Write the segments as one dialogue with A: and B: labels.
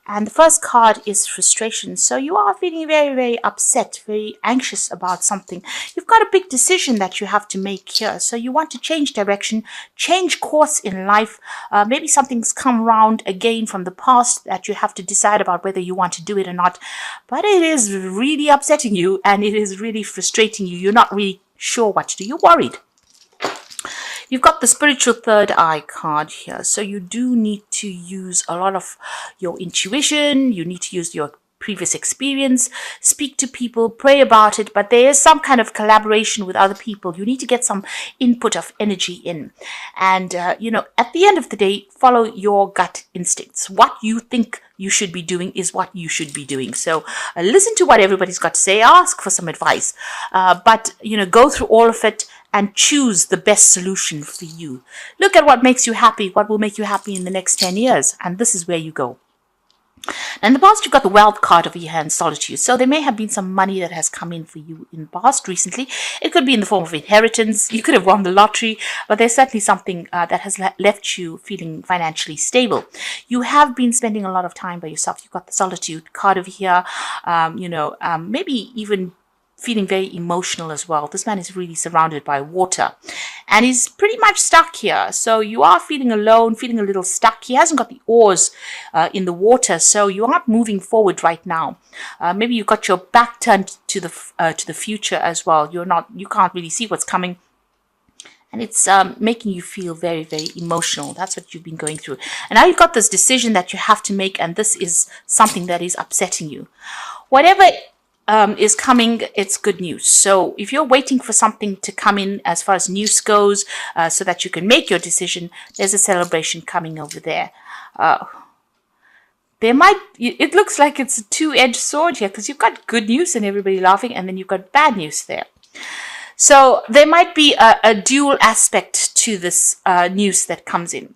A: And the first card is frustration. So you are feeling very, very upset, very anxious about something. You've got a big decision that you have to make here. So you want to change direction, change course in life. Maybe something's come round again from the past that you have to decide about whether you want to do it or not. But it is really upsetting you and it is really frustrating you. You're not really sure what to do. You're worried. You've got the spiritual third eye card here. So you do need to use a lot of your intuition. You need to use your previous experience, speak to people, pray about it, but there is some kind of collaboration with other people. You need to get some input of energy in. And, at the end of the day, follow your gut instincts. What you think you should be doing is what you should be doing. So listen to what everybody's got to say, ask for some advice, but, go through all of it and choose the best solution for you. Look at what makes you happy, what will make you happy in the next 10 years, and this is where you go. And in the past, you've got the wealth card over here and solitude. So there may have been some money that has come in for you in the past recently. It could be in the form of inheritance. You could have won the lottery, but there's certainly something that has left you feeling financially stable. You have been spending a lot of time by yourself. You've got the solitude card over here, maybe even feeling very emotional as well. This man is really surrounded by water and he's pretty much stuck here. So you are feeling alone, feeling a little stuck. He hasn't got the oars in the water, so you aren't moving forward right now. Maybe you've got your back turned to the future as well. You can't really see what's coming. And it's making you feel very, very emotional. That's what you've been going through. And now you've got this decision that you have to make, and this is something that is upsetting you. Whatever is coming, it's good news. So if you're waiting for something to come in as far as news goes, so that you can make your decision, there's a celebration coming over there. It looks like it's a two-edged sword here because you've got good news and everybody laughing, and then you've got bad news there. So there might be a dual aspect to this news that comes in.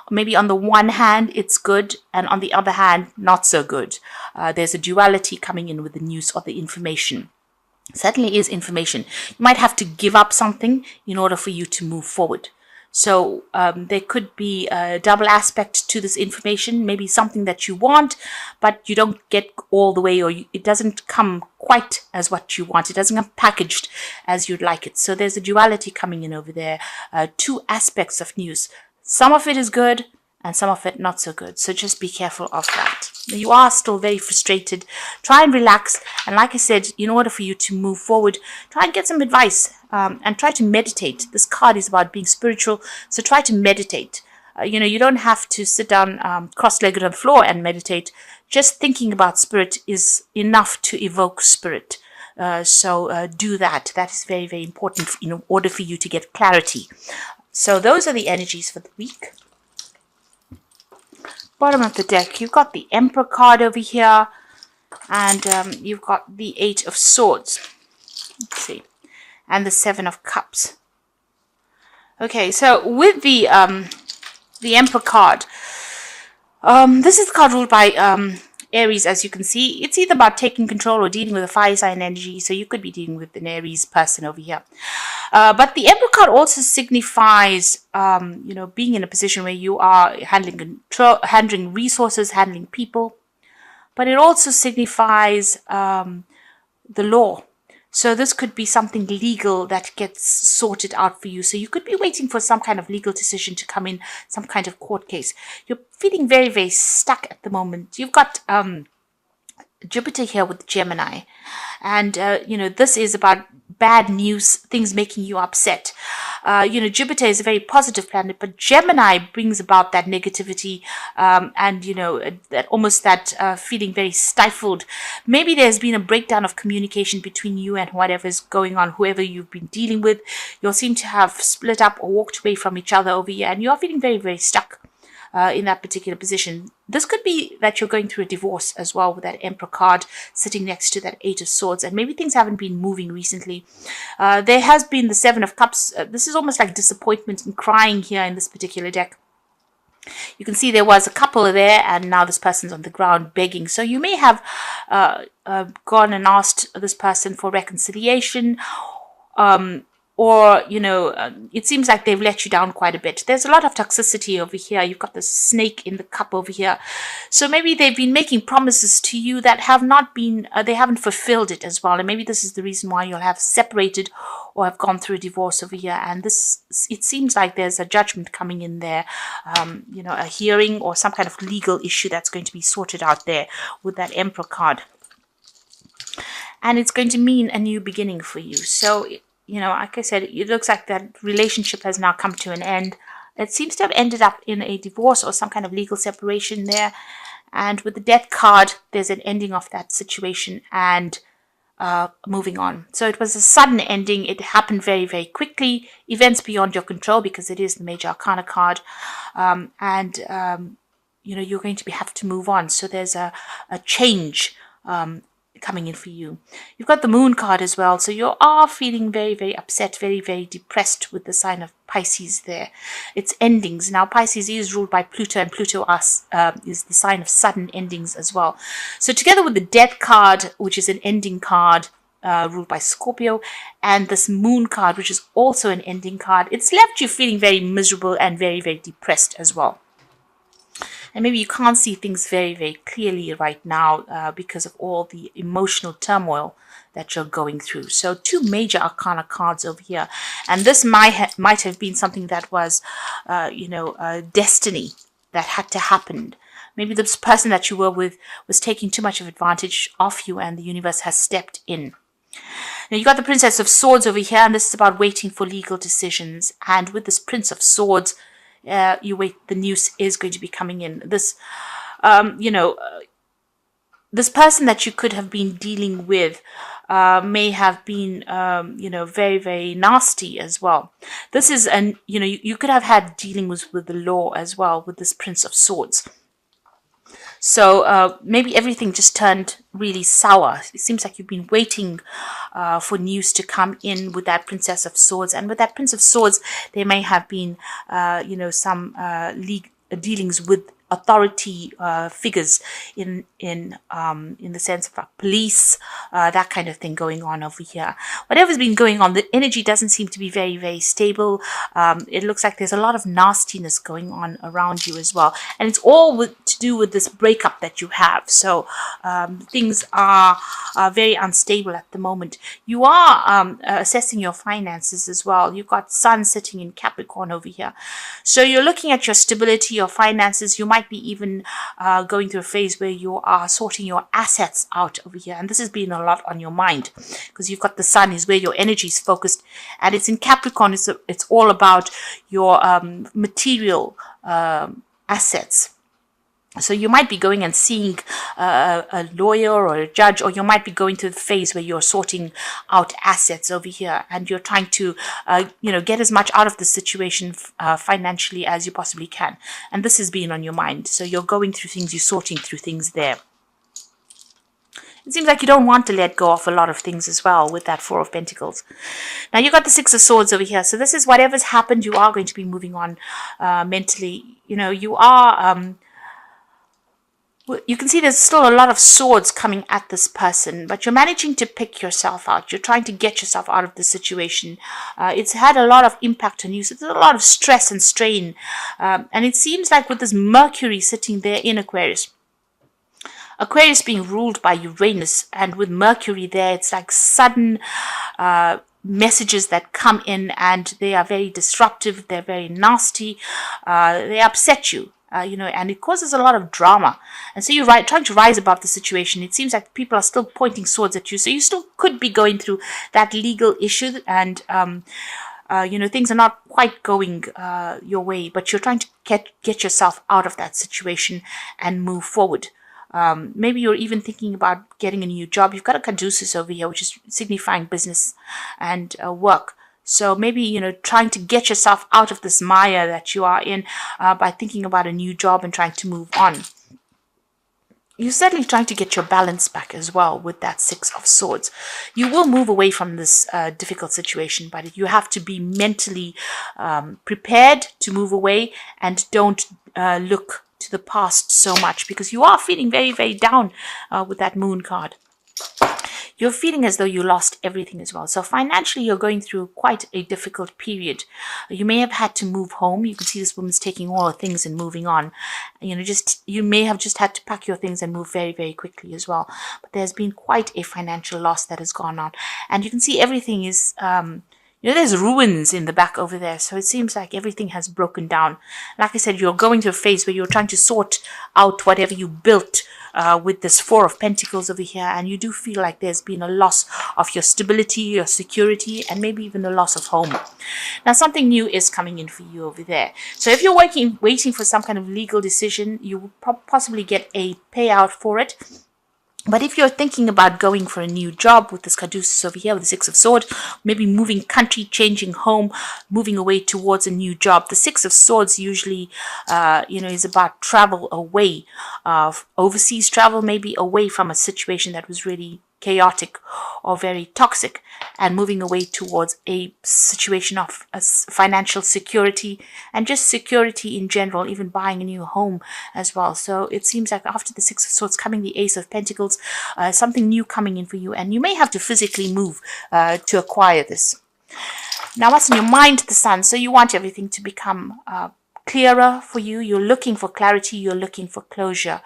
A: Maybe on the one hand, it's good, and on the other hand, not so good. There's a duality coming in with the news or the information. Certainly is information. You might have to give up something in order for you to move forward. So there could be a double aspect to this information, maybe something that you want, but you don't get all the way, or it doesn't come quite as what you want. It doesn't come packaged as you'd like it. So there's a duality coming in over there, two aspects of news. Some of it is good and some of it not so good. So just be careful of that. You are still very frustrated. Try and relax. And like I said, in order for you to move forward, try and get some advice and try to meditate. This card is about being spiritual. So try to meditate. You don't have to sit down cross-legged on the floor and meditate. Just thinking about spirit is enough to evoke spirit. So do that. That is very, very important in order for you to get clarity. So those are the energies for the week. Bottom of the deck, you've got the Emperor card over here, and you've got the Eight of Swords. Let's see, and the Seven of Cups. Okay, so with the Emperor card, this is the card ruled by Aries, as you can see. It's either about taking control or dealing with a fire sign energy. So you could be dealing with an Aries person over here. But the Emperor card also signifies, being in a position where you are handling resources, handling people. But it also signifies the law. So this could be something legal that gets sorted out for you. So you could be waiting for some kind of legal decision to come in, some kind of court case. You're feeling very, very stuck at the moment. You've got Jupiter here with Gemini. And, this is about bad news, things making you upset. Jupiter is a very positive planet, but Gemini brings about that negativity and that feeling very stifled. Maybe there's been a breakdown of communication between you and whatever's going on, whoever you've been dealing with. You'll seem to have split up or walked away from each other over here, and you're feeling very, very stuck in that particular position. This could be that you're going through a divorce as well, with that Emperor card sitting next to that Eight of Swords, and maybe things haven't been moving recently. There has been the Seven of Cups. This is almost like disappointment and crying here in this particular deck. You can see there was a couple there, and now this person's on the ground begging. So you may have gone and asked this person for reconciliation, or, you know, it seems like they've let you down quite a bit. There's a lot of toxicity over here. You've got the snake in the cup over here. So maybe they've been making promises to you that have not been, they haven't fulfilled it as well. And maybe this is the reason why you'll have separated or have gone through a divorce over here. And this, it seems like there's a judgment coming in there, you know, a hearing or some kind of legal issue that's going to be sorted out there with that Emperor card. And it's going to mean a new beginning for you. So, you know, like I said, it looks like that relationship has now come to an end. It seems to have ended up in a divorce or some kind of legal separation there. And with the Death card, there's an ending of that situation and moving on. So it was a sudden ending. It happened very, very quickly. Events beyond your control, because it is the Major Arcana card. You know, you're going to have to move on. So there's a change coming in for you. You've got the Moon card as well, so you are feeling very, very upset, very, very depressed with the sign of Pisces there. It's endings. Now Pisces is ruled by Pluto, and Pluto is the sign of sudden endings as well. So together with the Death card, which is an ending card ruled by Scorpio, and this Moon card, which is also an ending card, it's left you feeling very miserable and very, very depressed as well. And maybe you can't see things very, very clearly right now because of all the emotional turmoil that you're going through. So 2 Major Arcana cards over here. And this might have been something that was, you know, destiny that had to happen. Maybe this person that you were with was taking too much of advantage of you, and the universe has stepped in. Now you got the Princess of Swords over here, and this is about waiting for legal decisions. And with this Prince of Swords, you wait, the news is going to be coming in. This, you know, this person that you could have been dealing with may have been, you know, very, very nasty as well. This is, you know, you could have had dealings with the law as well with this Prince of Swords. So maybe everything just turned really sour. It seems like you've been waiting for news to come in with that Princess of Swords. And with that Prince of Swords, there may have been, you know, some dealings with authority figures in the sense of police, that kind of thing going on over here. Whatever's been going on, the energy doesn't seem to be very, very stable. It looks like there's a lot of nastiness going on around you as well. And it's all to do with this breakup that you have. So things are very unstable at the moment. You are assessing your finances as well. You've got Sun sitting in Capricorn over here. So you're looking at your stability, your finances. You might be even going through a phase where you are sorting your assets out over here. And this has been a lot on your mind because you've got the Sun is where your energy is focused. And it's in Capricorn. It's all about your material assets. So you might be going and seeing a lawyer or a judge, or you might be going through the phase where you're sorting out assets over here, and you're trying to, you know, get as much out of the situation financially as you possibly can. And this has been on your mind. So you're going through things, you're sorting through things there. It seems like you don't want to let go of a lot of things as well with that Four of Pentacles. Now you've got the Six of Swords over here. So this is whatever's happened, you are going to be moving on mentally. You know, you are... you can see there's still a lot of swords coming at this person, but you're managing to pick yourself out. You're trying to get yourself out of the situation. It's had a lot of impact on you. So there's a lot of stress and strain. And it seems like with this Mercury sitting there in Aquarius, Aquarius being ruled by Uranus, and with Mercury there, it's like sudden messages that come in, and they are very disruptive. They're very nasty. They upset you. You know, and it causes a lot of drama. And so you're trying to rise above the situation. It seems like people are still pointing swords at you. So you still could be going through that legal issue, and, you know, things are not quite going your way, but you're trying to get yourself out of that situation and move forward. Maybe you're even thinking about getting a new job. You've got a caduceus over here, which is signifying business and work. So maybe, you know, trying to get yourself out of this mire that you are in by thinking about a new job and trying to move on. You're certainly trying to get your balance back as well with that Six of Swords. You will move away from this difficult situation, but you have to be mentally prepared to move away, and don't look to the past so much, because you are feeling very, very down with that Moon card. you're feeling as though you lost everything as well. So financially, you're going through quite a difficult period. You may have had to move home. You can see this woman's taking all her things and moving on. You may have just had to pack your things and move very, very quickly as well. But there's been quite a financial loss that has gone on. And you can see everything is, there's ruins in the back over there. So it seems like everything has broken down. Like I said, you're going through a phase where you're trying to sort out whatever you built with this Four of Pentacles over here. And you do feel like there's been a loss of your stability, your security, and maybe even a loss of home. Now, something new is coming in for you over there. So if you're waiting for some kind of legal decision, you will possibly get a payout for it. But if you're thinking about going for a new job with this caduceus over here with the Six of Swords, maybe moving country, changing home, moving away towards a new job. The Six of Swords usually, is about travel away, overseas travel, maybe away from a situation that was really chaotic or very toxic, and moving away towards a situation of financial security and just security in general, even buying a new home as well. So it seems like after the Six of Swords coming the Ace of Pentacles, something new coming in for you, and you may have to physically move to acquire this. Now, what's in your mind, the Sun? So you want everything to become clearer for you. You're looking for clarity. You're looking for closure.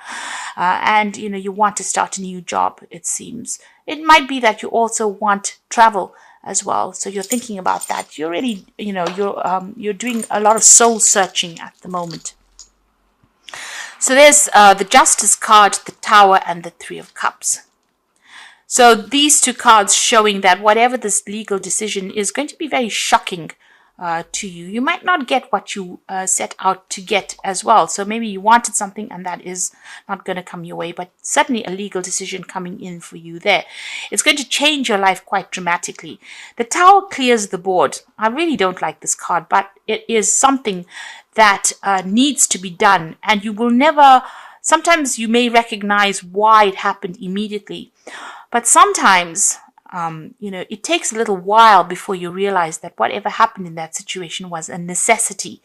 A: And, you want to start a new job, it seems. It might be that you also want travel as well. So you're thinking about that. You're really, you're doing a lot of soul searching at the moment. So there's the Justice card, the Tower, and the Three of Cups. So these two cards showing that whatever this legal decision is going to be very shocking to you. You might not get what you set out to get as well. So maybe you wanted something and that is not going to come your way, but certainly a legal decision coming in for you there. It's going to change your life quite dramatically. The Tower clears the board. I really don't like this card, but it is something that needs to be done, and you will never, sometimes you may recognize why it happened immediately, but sometimes it takes a little while before you realize that whatever happened in that situation was a necessity.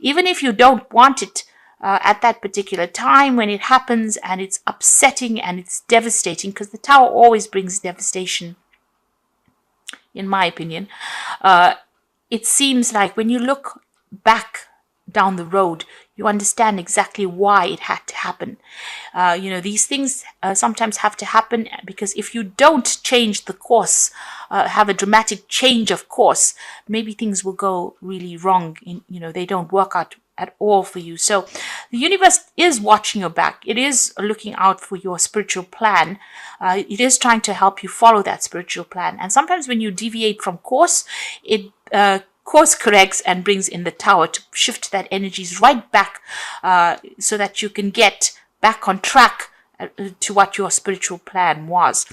A: Even if you don't want it at that particular time when it happens, and it's upsetting and it's devastating, because the Tower always brings devastation, in my opinion. It seems like when you look back down the road, you understand exactly why it had to happen. These things sometimes have to happen because if you don't change the course, have a dramatic change of course, maybe things will go really wrong. They don't work out at all for you. So the universe is watching your back. It is looking out for your spiritual plan. It is trying to help you follow that spiritual plan. And sometimes when you deviate from course, it course corrects and brings in the Tower to shift that energies right back so that you can get back on track to what your spiritual plan was.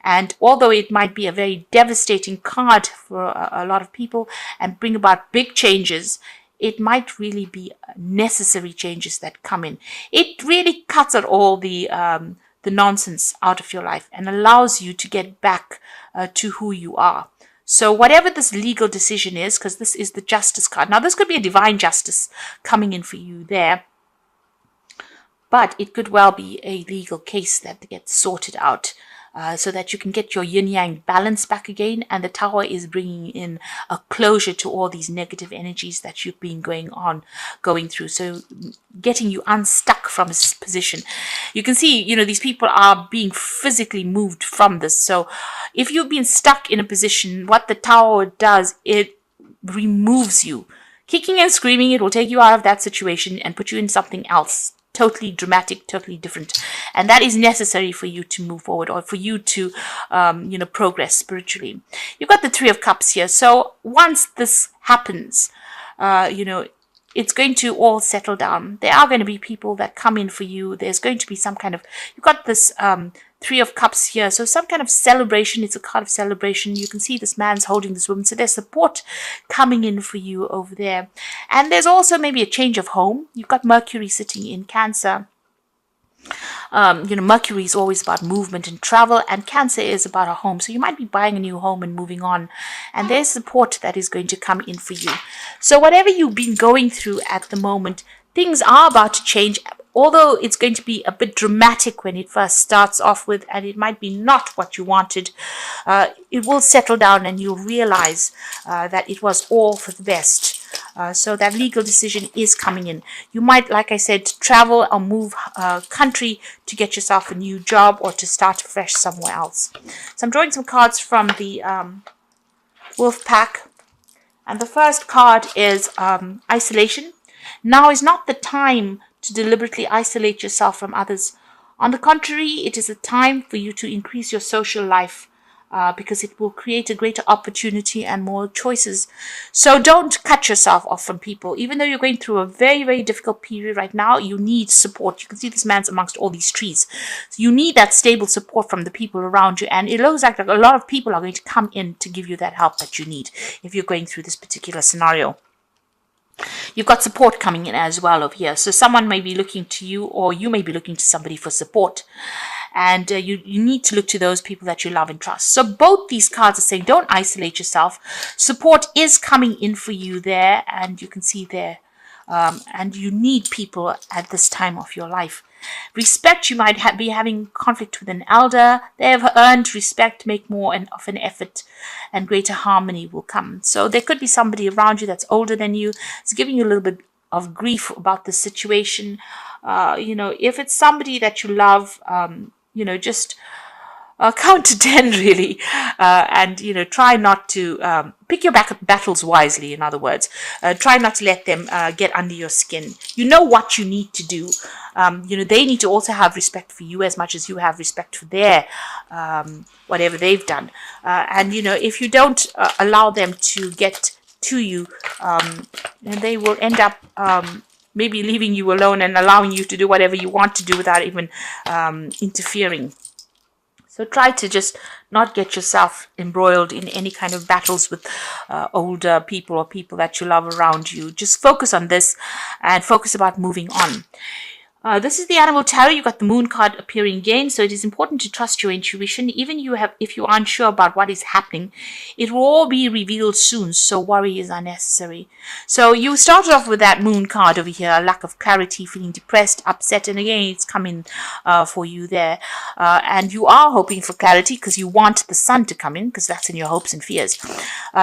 A: And although it might be a very devastating card for a lot of people and bring about big changes, it might really be necessary changes that come in. It really cuts out all the nonsense out of your life and allows you to get back to who you are. So whatever this legal decision is, because this is the Justice card. Now, this could be a divine justice coming in for you there, but it could well be a legal case that gets sorted out so that you can get your yin-yang balance back again. And the Tower is bringing in a closure to all these negative energies that you've been going through. So getting you unstuck from this position. You can see, these people are being physically moved from this. So if you've been stuck in a position, what the Tower does, it removes you. Kicking and screaming, it will take you out of that situation and put you in something else. Totally dramatic, totally different. And that is necessary for you to move forward, or for you to, progress spiritually. You've got the Three of Cups here. So once this happens, it's going to all settle down. There are going to be people that come in for you. There's going to be some kind of, you've got this Three of Cups here. So some kind of celebration. It's a card of celebration. You can see this man's holding this woman. So there's support coming in for you over there. And there's also maybe a change of home. You've got Mercury sitting in Cancer. Mercury is always about movement and travel, and Cancer is about a home. So you might be buying a new home and moving on, and there's support that is going to come in for you. So whatever you've been going through at the moment, things are about to change. although it's going to be a bit dramatic when it first starts off with, and it might be not what you wanted, it will settle down and you'll realize that it was all for the best. So that legal decision is coming in. You might, like I said, travel or move country to get yourself a new job or to start fresh somewhere else. So I'm drawing some cards from the Wolf Pack. And the first card is isolation. Now is not the time to deliberately isolate yourself from others. On the contrary, it is a time for you to increase your social life because it will create a greater opportunity and more choices. So don't cut yourself off from people. Even though you're going through a very, very difficult period right now, you need support. You can see this man's amongst all these trees. So you need that stable support from the people around you. And it looks like a lot of people are going to come in to give you that help that you need if you're going through this particular scenario. You've got support coming in as well over here. So someone may be looking to you, or you may be looking to somebody for support. And you need to look to those people that you love and trust. So both these cards are saying don't isolate yourself. Support is coming in for you there. And you can see there. And you need people at this time of your life. Respect, you might be having conflict with an elder. They have earned respect, make more of an effort, and greater harmony will come. So there could be somebody around you that's older than you. It's giving you a little bit of grief about the situation. If it's somebody that you love, just count to 10 really, and try not to pick your battles wisely. In other words, try not to let them get under your skin. You know what you need to do. They need to also have respect for you as much as you have respect for their whatever they've done. And if you don't allow them to get to you, they will end up maybe leaving you alone and allowing you to do whatever you want to do without even interfering. So try to just not get yourself embroiled in any kind of battles with older people or people that you love around you. Just focus on this and focus about moving on. This is the Animal Tarot. You've got the Moon card appearing again. So it is important to trust your intuition. Even if you aren't sure about what is happening, it will all be revealed soon. So worry is unnecessary. So you started off with that Moon card over here. Lack of clarity, feeling depressed, upset. And again, it's coming for you there. And you are hoping for clarity because you want the Sun to come in because that's in your hopes and fears.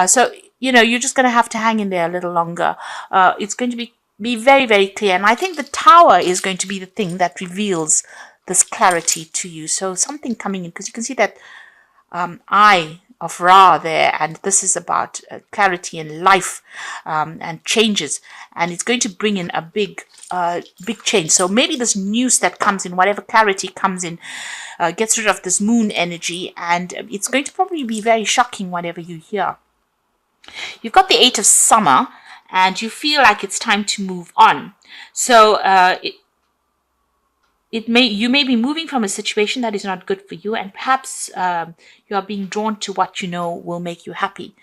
A: So you're just going to have to hang in there a little longer. It's going to be very, very clear. And I think the Tower is going to be the thing that reveals this clarity to you. So something coming in, because you can see that eye of Ra there, and this is about clarity in life and changes. And it's going to bring in a big change. So maybe this news that comes in, whatever clarity comes in, gets rid of this moon energy. And it's going to probably be very shocking, whatever you hear. You've got the 8 of Summer. And you feel like it's time to move on. So you may be moving from a situation that is not good for you, and perhaps you are being drawn to what you know will make you happy.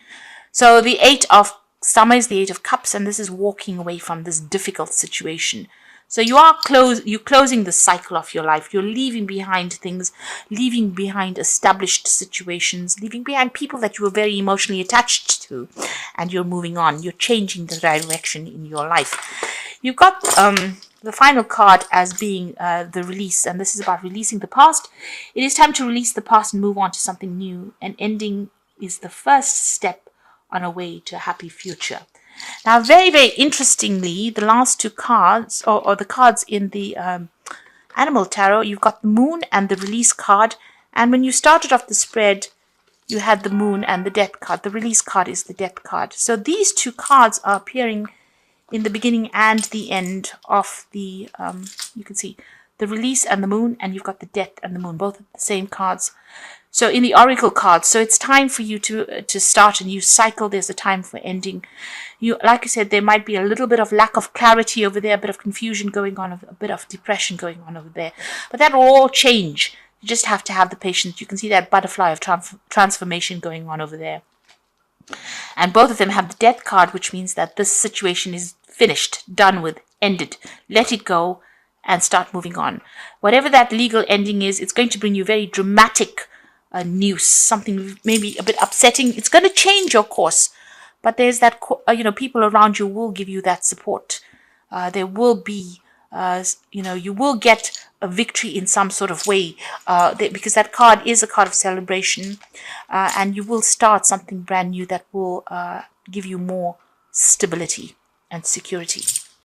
A: So the 8 of Summer is the 8 of Cups, and this is walking away from this difficult situation. So you're closing the cycle of your life. You're leaving behind things, leaving behind established situations, leaving behind people that you were very emotionally attached to, and you're moving on. You're changing the direction in your life. You've got the final card as being the release, and this is about releasing the past. It is time to release the past and move on to something new. An ending is the first step on a way to a happy future. Now, very, very interestingly, the last 2 cards, or the cards in the Animal Tarot, you've got the Moon and the Release card. And when you started off the spread, you had the Moon and the Death card. The Release card is the Death card. So these 2 cards are appearing in the beginning and the end of the, you can see, the Release and the Moon, and you've got the Death and the Moon, both of the same cards. So in the Oracle cards, so it's time for you to start a new cycle. There's a time for ending. Like I said, there might be a little bit of lack of clarity over there, a bit of confusion going on, a bit of depression going on over there. But that will all change. You just have to have the patience. You can see that butterfly of transformation going on over there. And both of them have the Death card, which means that this situation is finished, done with, ended. Let it go and start moving on. Whatever that legal ending is, it's going to bring you very dramatic news, something maybe a bit upsetting. It's going to change your course, but there's that, people around you will give you that support. There will be you will get a victory in some sort of way, because that card is a card of celebration, and you will start something brand new that will give you more stability and security.